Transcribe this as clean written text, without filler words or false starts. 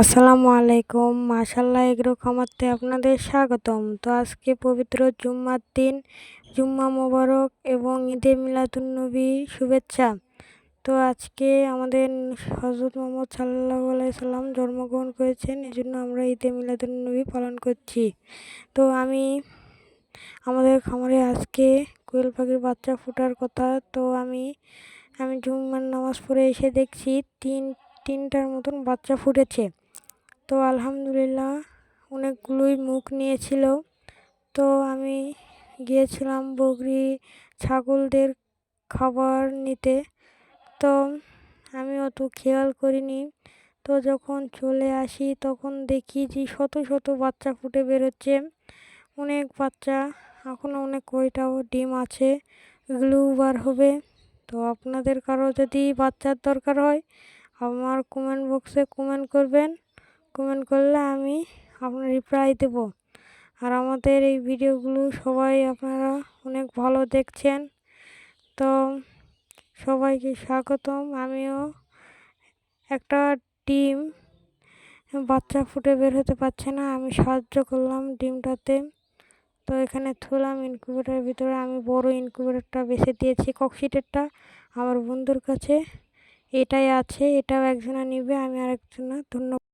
আসসালামু আলাইকুম, মাশাআল্লাহ এগ্রো খামারতে আপনাদের স্বাগতম। তো আজকে পবিত্র জুম্মার দিন, জুম্মা মোবারক এবং ঈদে মিলাদুন্নবী শুভেচ্ছা। তো আজকে আমাদের হযরত মুহাম্মদ সাল্লাল্লাহু আলাইহি সাল্লাম জন্মগ্রহণ করেছেন, এজন্য আমরা ঈদে মিলাদুন্নবী পালন করছি। তো আমাদের খামারে আজকে কোয়েল পাখির বাচ্চা ফোটার কথা। তো আমি জুম্মার নামাজ পড়ে এসে দেখছি তিনটার মতন বাচ্চা ফুটেছে। তো আলহামদুলিল্লাহ অনেকগুলোই মুখ নিয়েছিল। তো আমি গিয়েছিলাম বকরি ছাগলদের খাবার নিতে। তো আমি অত খেয়াল করিনি। তো যখন চলে আসি তখন দেখি যে শত শত বাচ্চা ফুটে বেরোচ্ছে, অনেক বাচ্চা, এখনও অনেক কয়টাও ডিম আছে, এগুলোও বার হবে। তো আপনাদের কারো যদি বাচ্চার দরকার হয় আমার কমেন্ট বক্সে কমেন্ট করবেন। কমেন্ট করলে আমি আপনার রিপ্লাই দেব। আর আমাদের এই ভিডিওগুলো সবাই আপনারা অনেক ভালো দেখছেন। তো সবাইকে স্বাগতম। আমিও একটা ডিম বাচ্চা ফুটে বের হতে পারছে না, আমি সাহায্য করলাম ডিমটাতে। তো এখানে থুলাম ইনকিউবেটরের ভিতরে। আমি বড় ইনকিউবেটরটা বেছে দিয়েছি, ককশিটেরটা আমার বন্ধুর কাছে। এটাই আছে, এটাও একজনা নিবে, আমি আরেকজনা। ধন্যবাদ।